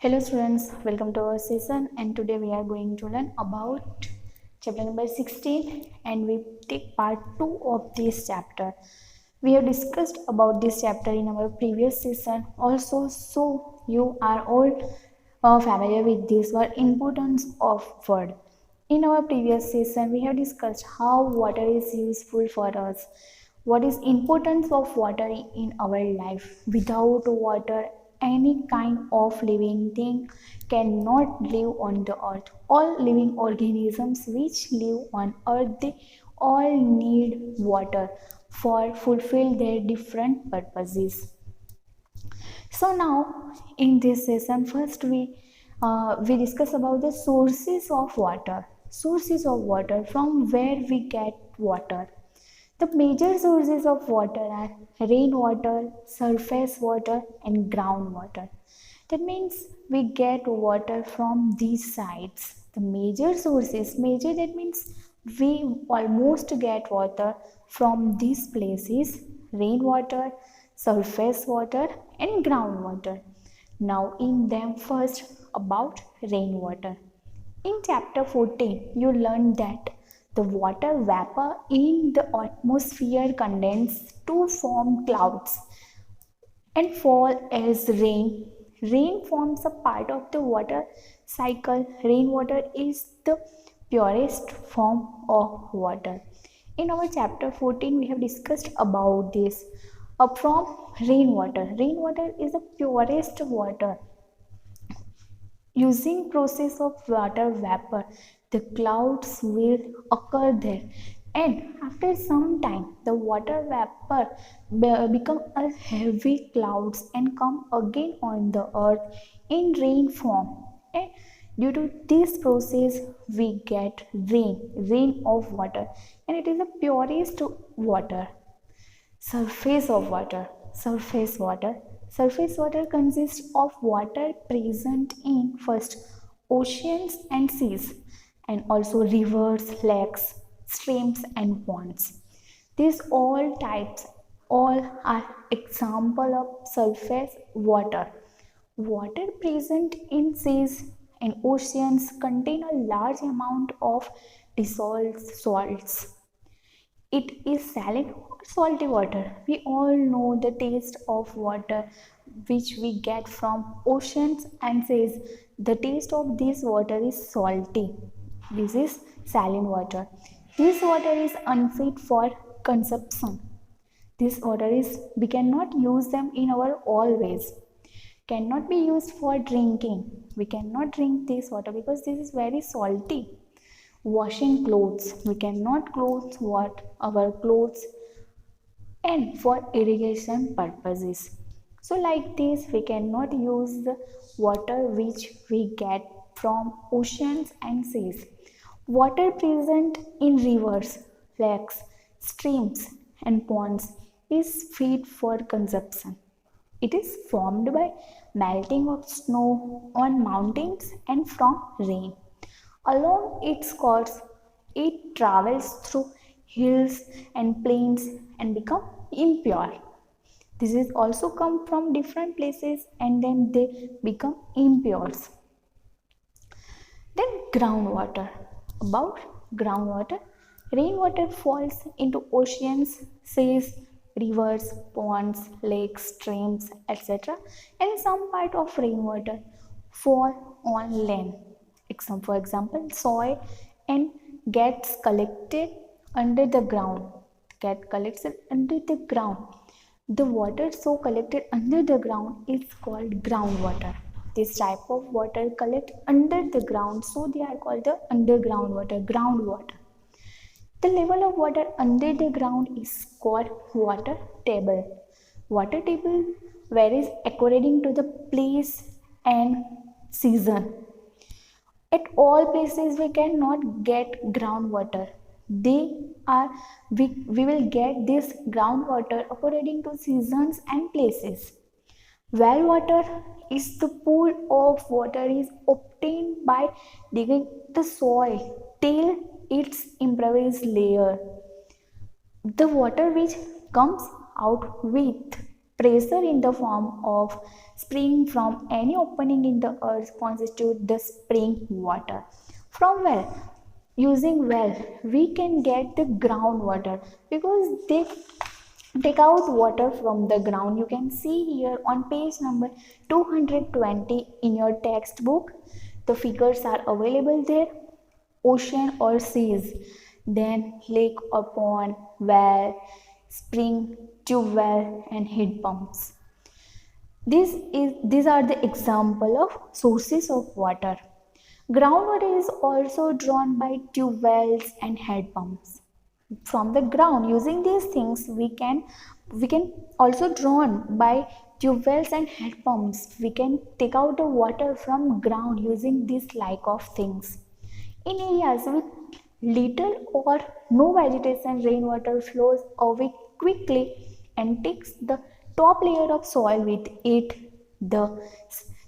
Hello students, welcome to our session, and today we are going to learn about chapter number 16 and we take part 2 of this chapter. We have discussed about this chapter in our previous session also, so you are all familiar with this word importance of word. In our previous session we have discussed how water is useful for us, what is importance of water in our life. Without water any kind of living thing cannot live on the earth. All living organisms which live on earth, they all need water for fulfill their different purposes. So now in this session first we discuss about the sources of water. Sources of water, from where we get water. The major sources of water are rainwater, surface water, and groundwater. That means we get water from these sides. The major sources, major that means we almost get water from these places: rainwater, surface water, and groundwater. Now, in them, first about rainwater. In chapter 14, you learned that the water vapor in the atmosphere condense to form clouds and fall as rain. Rain forms a part of the water cycle. Rainwater is the purest form of water. In our chapter 14, we have discussed about this. From rainwater. Rainwater is the purest water. Using process of water vapor, the clouds will occur there, and after some time the water vapor become a heavy clouds and come again on the earth in rain form. And due to this process we get rain of water, and it is the purest water. Surface of water. Surface water. Surface water consists of water present in first oceans and seas, and also rivers, lakes, streams, and ponds. These all are example of surface water. Water present in seas and oceans contain a large amount of dissolved salts. It is saline or salty water. We all know the taste of water which we get from oceans and says the taste of this water is salty. This is saline water. This water is unfit for consumption. This water is, we cannot use them in our all ways. Cannot be used for drinking. We cannot drink this water because this is very salty. Washing clothes, we cannot clothe what our clothes, and for irrigation purposes. So like this we cannot use the water which we get from oceans and seas. Water present in rivers, lakes, streams, and ponds is fit for consumption. It is formed by melting of snow on mountains and from rain. Along its course, it travels through hills and plains and become impure. This is also come from different places and then they become impures. Then groundwater. About groundwater, rainwater falls into oceans, seas, rivers, ponds, lakes, streams, etc. And some part of rainwater fall on land. For example, soil and gets collected under the ground. Get collected under the ground. The water so collected under the ground is called groundwater. This type of water collect under the ground, so they are called the underground water, groundwater. The level of water under the ground is called water table. Water table varies according to the place and season. At all places we cannot get groundwater. We will get this groundwater according to seasons and places. Well water is the pool of water is obtained by digging the soil till its impervious layer. The water which comes out with Pressure in the form of spring from any opening in the earth constitute the spring water. From where? Using well, we can get the groundwater because they take out water from the ground. You can see here on page number 220 in your textbook. The figures are available there. Ocean or seas, then lake or pond, well, spring, tube well, and heat pumps. These are the example of sources of water. Groundwater is also drawn by tube wells and head pumps. From the ground, using these things, we can also drawn by tube wells and head pumps. We can take out the water from ground using this like of things. In areas with little or no vegetation, rainwater flows away quickly and takes the top layer of soil with it. The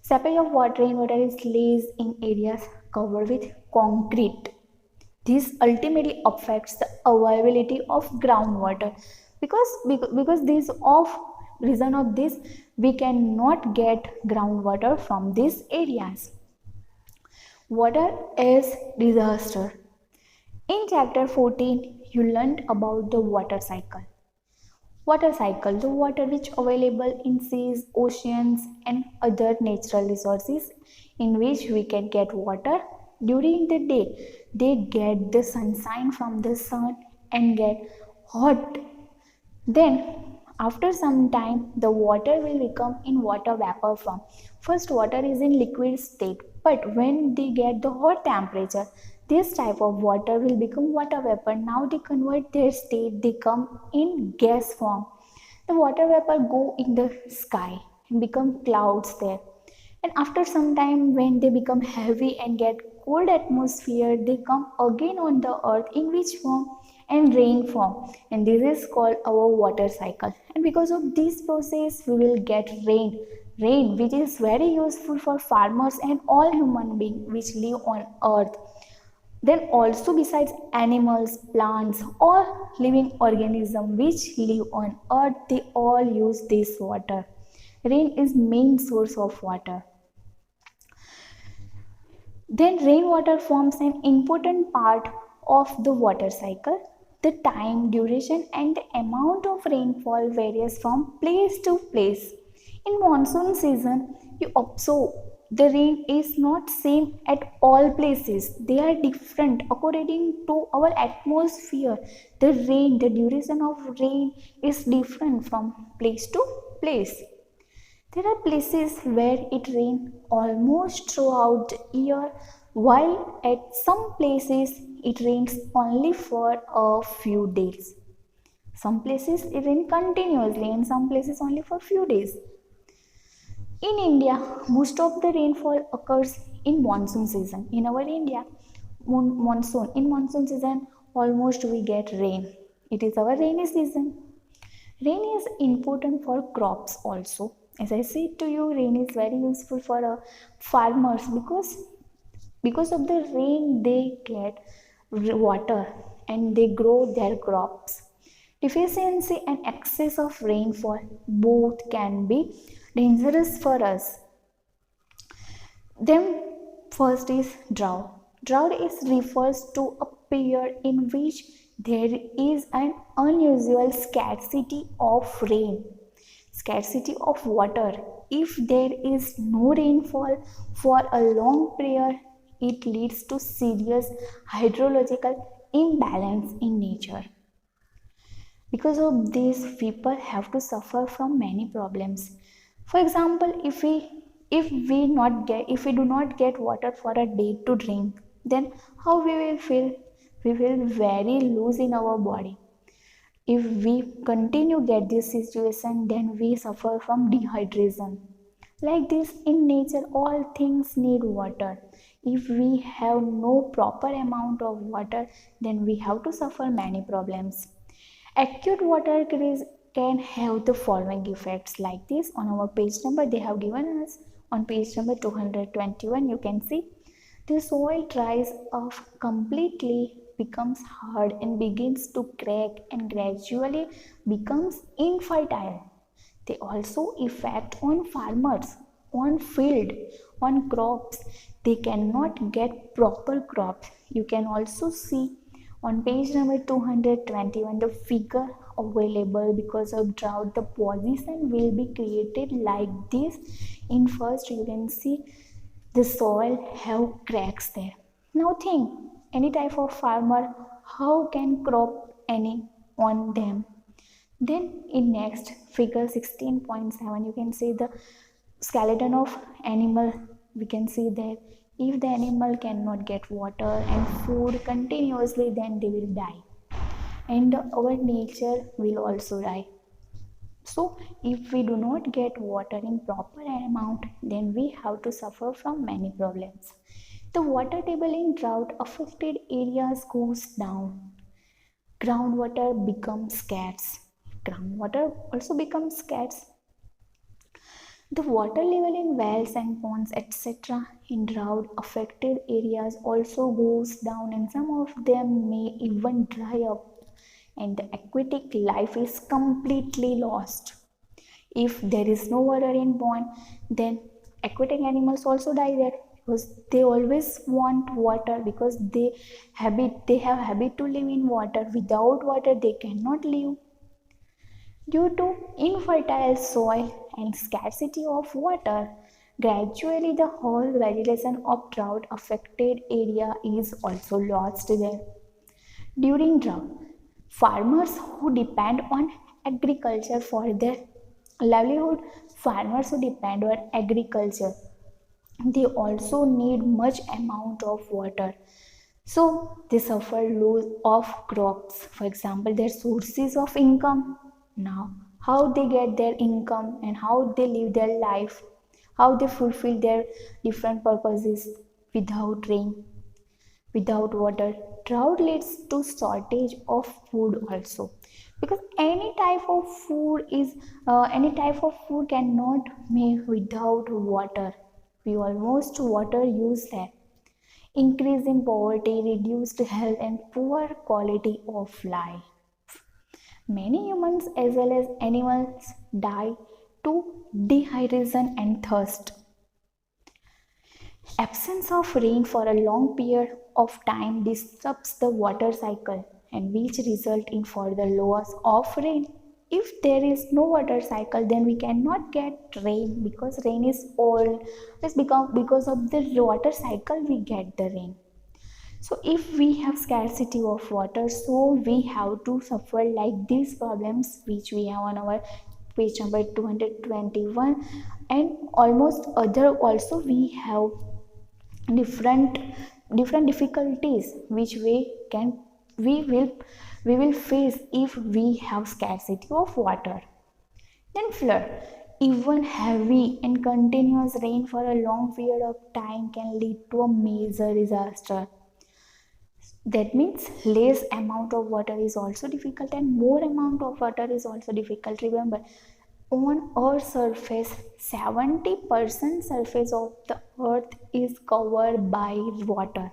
seepage of rainwater is less in areas covered with concrete. This ultimately affects the availability of groundwater because this of reason of this we cannot get groundwater from these areas. Water is disaster. In chapter 14, you learned about the water cycle. Water cycle, the water which available in seas, oceans and other natural resources in which we can get water. During the day, they get the sunshine from the sun and get hot. Then after some time, the water will become in water vapor form. First, water is in liquid state, but when they get the hot temperature, this type of water will become water vapor. Now they convert their state, they come in gas form. The water vapor go in the sky and become clouds there. And after some time, when they become heavy and get cold atmosphere, they come again on the earth in which form? And rain form, and this is called our water cycle. And because of this process we will get rain which is very useful for farmers and all human beings which live on earth. Then also besides animals, plants, all living organisms which live on earth, they all use this water. Rain is main source of water. Then rainwater forms an important part of the water cycle. The time, duration and the amount of rainfall varies from place to place. In monsoon season, you observe the rain is not same at all places. They are different according to our atmosphere. The rain, the duration of rain is different from place to place. There are places where it rains almost throughout the year, while at some places it rains only for a few days. Some places it rains continuously and some places only for few days. In India, most of the rainfall occurs in monsoon season. In our India, in monsoon season, almost we get rain. It is our rainy season. Rain is important for crops also. As I said to you, rain is very useful for farmers because of the rain they get water and they grow their crops. Deficiency and excess of rainfall both can be dangerous for us. Then first is drought. Drought is refers to a period in which there is an unusual scarcity of rain, scarcity of water. If there is no rainfall for a long period, it leads to serious hydrological imbalance in nature. Because of this, people have to suffer from many problems. For example, if we do not get water for a day to drink, then how we will feel? We will very loose in our body. If we continue get this situation, then we suffer from dehydration. Like this, in nature, all things need water. If we have no proper amount of water, then we have to suffer many problems. Acute water crisis can have the following effects like this. On our page number, they have given us on page number 221, you can see the soil dries up completely, becomes hard and begins to crack and gradually becomes infertile. They also affect on farmers, on field, on crops. They cannot get proper crops. You can also see on page number 221 the figure available because of drought. The position will be created like this. In first you can see the soil have cracks there. Now think any type of farmer how can crop any on them. Then in next figure 16.7 you can see the skeleton of animal. We can see that if the animal cannot get water and food continuously, then they will die and our nature will also die. So if we do not get water in proper amount, then we have to suffer from many problems. The water table in drought affected areas goes down. Groundwater becomes scarce. Groundwater also becomes scarce. The water level in wells and ponds, etc., in drought affected areas also goes down, and some of them may even dry up, and the aquatic life is completely lost. If there is no water in pond, then aquatic animals also die there because they always want water because they have habit to live in water. Without water, they cannot live. Due to infertile soil and scarcity of water, gradually the whole vegetation of drought affected area is also lost there. During drought, farmers who depend on agriculture for their livelihood, farmers who depend on agriculture, they also need much amount of water. So they suffer loss of crops. For example, their sources of income. Now, how they get their income and how they live their life, how they fulfill their different purposes without rain, without water. Drought leads to shortage of food also, because any type of food cannot make without water. We almost water use there. Increase in poverty, reduced health, and poor quality of life. Many humans as well as animals die to dehydration and thirst. Absence of rain for a long period of time disrupts the water cycle and which result in further loss of rain. If there is no water cycle, then we cannot get rain because rain is all just because of the water cycle we get the rain. So if we have scarcity of water, so we have to suffer like these problems which we have on our page number 221, and almost other also we have different difficulties which we will we will face if we have scarcity of water. Then flood. Even heavy and continuous rain for a long period of time can lead to a major disaster. That means less amount of water is also difficult and more amount of water is also difficult. Remember, on Earth's surface, 70% surface of the Earth is covered by water.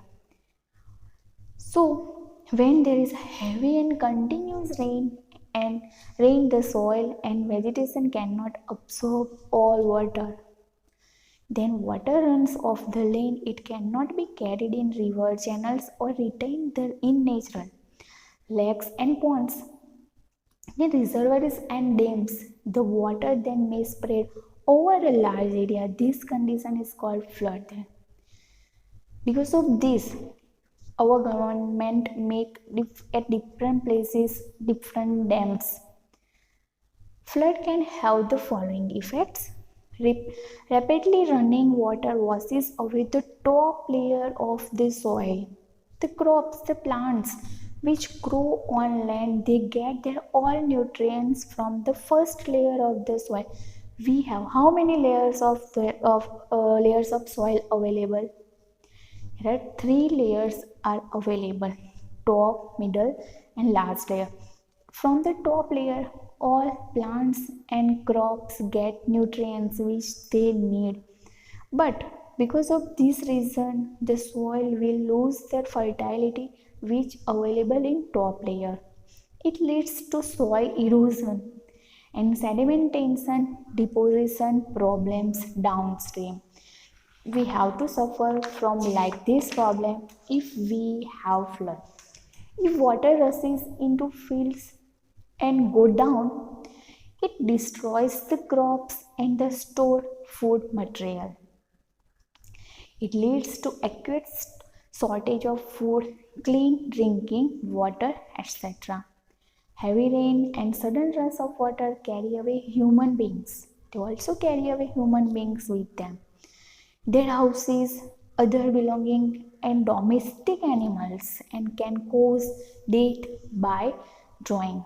So, when there is heavy and continuous rain, the soil and vegetation cannot absorb all water. Then water runs off the land. It cannot be carried in river channels or retained there in natural lakes and ponds. In reservoirs and dams, the water then may spread over a large area. This condition is called flood. Because of this, our government make at different places different dams. Flood can have the following effects. Rapidly running water washes away the top layer of the soil. The crops, the plants which grow on land, they get their all nutrients from the first layer of the soil. We have how many layers of layers of soil available? There are three layers are available: top, middle, and last layer. From the top layer, all plants and crops get nutrients which they need. But because of this reason, the soil will lose their fertility which available in top layer. It leads to soil erosion and sedimentation deposition problems downstream. We have to suffer from like this problem if we have flood. If water rushes into fields and go down, it destroys the crops and the stored food material. It leads to acute shortage of food, clean drinking water, etc. Heavy rain and sudden rush of water carry away human beings. They also carry away human beings with them. Their houses, other belongings, and domestic animals, and can cause death by drowning.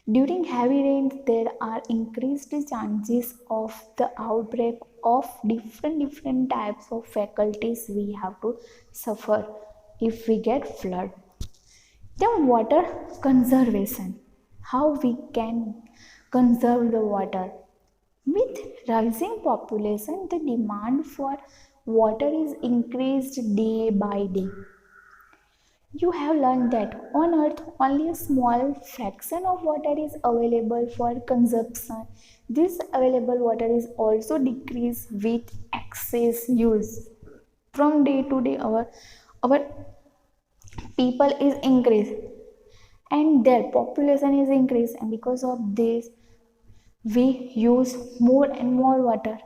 During heavy rains, there are increased chances of the outbreak of different types of faculties we have to suffer if we get flood. Then water conservation. How we can conserve the water. With rising population, the demand for water is increased day by day. You have learned that on earth only a small fraction of water is available for consumption. This available water is also decreased with excess use. From day to day our people is increased and their population is increased, and because of this we use more and more water.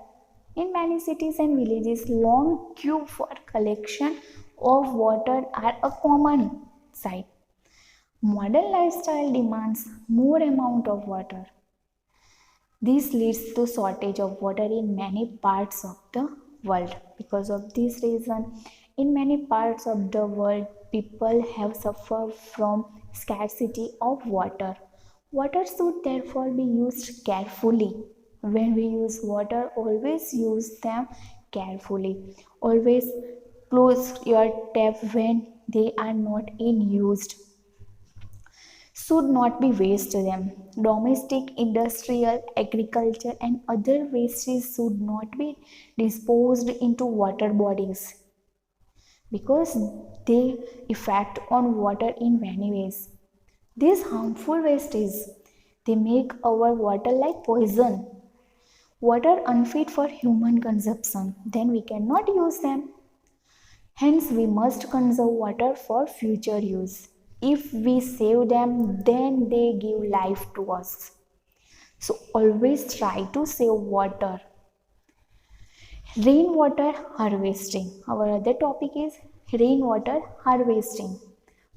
In many cities and villages, long queue for collection of water are a common sight. Modern lifestyle demands more amount of water. This leads to shortage of water in many parts of the world. Because of this reason, in many parts of the world, people have suffered from scarcity of water. Water should therefore be used carefully. When we use water, always use them carefully. Always close your tap when they are not in use. Should not be waste them. Domestic, industrial, agriculture and other wastes should not be disposed into water bodies because they affect on water in many ways. These harmful wastes, they make our water like poison. Water unfit for human consumption, then we cannot use them. Hence, we must conserve water for future use. If we save them, then they give life to us. So, always try to save water. Rainwater harvesting. Our other topic is rainwater harvesting.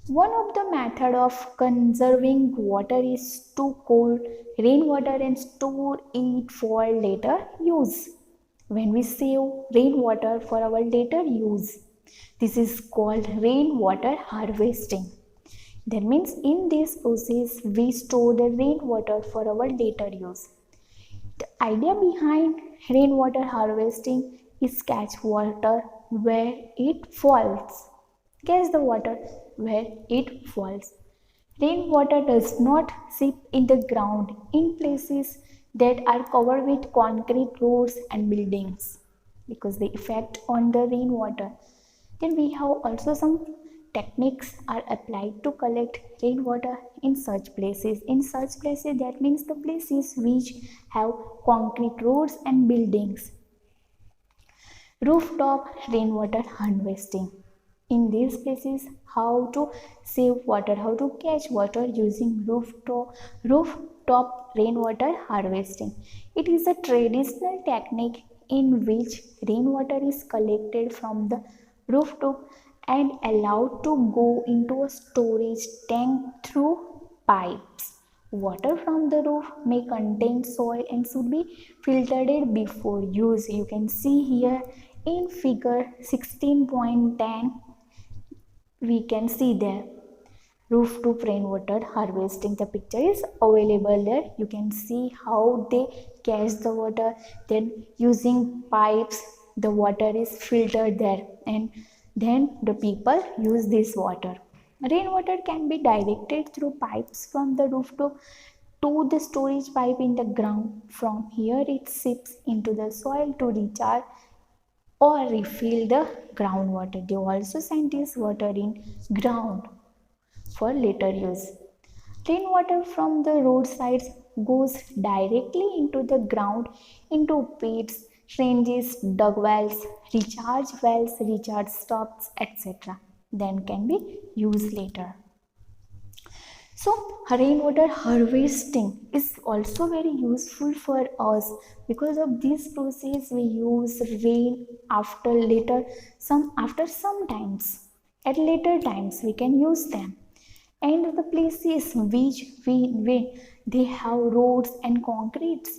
One of the method of conserving water is to collect rainwater and store it for later use. When we save rainwater for our later use, this is called rainwater harvesting. That means in this process we store the rainwater for our later use. The idea behind rainwater harvesting is catch water where it falls. Catch the water where it falls. Rainwater does not seep in the ground in places that are covered with concrete roads and buildings because they affect on the rainwater. Then we have also some techniques are applied to collect rainwater in such places. In such places, that means the places which have concrete roads and buildings. Rooftop rainwater harvesting. In these places, how to save water, how to catch water using rooftop rainwater harvesting. It is a traditional technique in which rainwater is collected from the rooftop and allowed to go into a storage tank through pipes. Water from the roof may contain soil and should be filtered before use. You can see here in figure 16.10 we can see there rooftop rainwater harvesting. The picture is available there. You can see how they catch the water, then using pipes the water is filtered there and then the people use this water. Rainwater can be directed through pipes from the rooftop to the storage pipe in the ground. From here it seeps into the soil to recharge or refill the groundwater. They also send this water in ground for later use. Rainwater from the roadsides goes directly into the ground, into pits, trenches, dug wells, recharge stops, etc. Then can be used later. So rainwater harvesting is also very useful for us. Because of this process we use rain after some times. At later times we can use them. And the places which we they have roads and concretes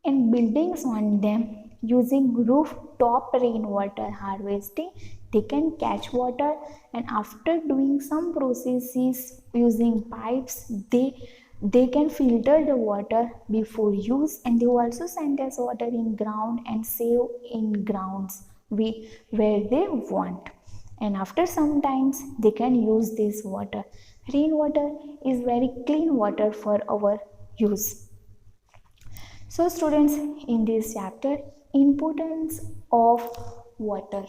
and buildings on them, using rooftop rainwater harvesting they can catch water, and after doing some processes using pipes they can filter the water before use, and they also send us water in ground and save in grounds where they want, and after some times they can use this water. Rainwater is very clean water for our use. So students, in this chapter, importance of water.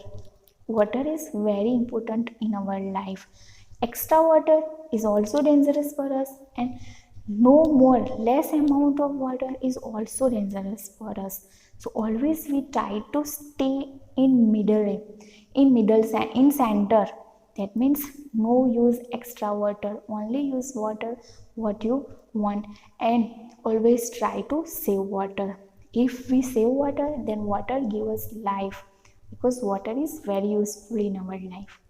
Water is very important in our life. Extra water is also dangerous for us, and less amount of water is also dangerous for us. So always we try to stay in center. That means no use extra water, only use water what you want, and always try to save water. If we save water, then water gives us life, because water is very useful in our life.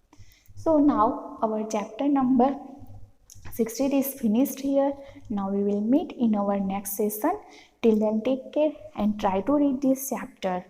So now our chapter number 16 is finished here. Now we will meet in our next session. Till then, take care and try to read this chapter.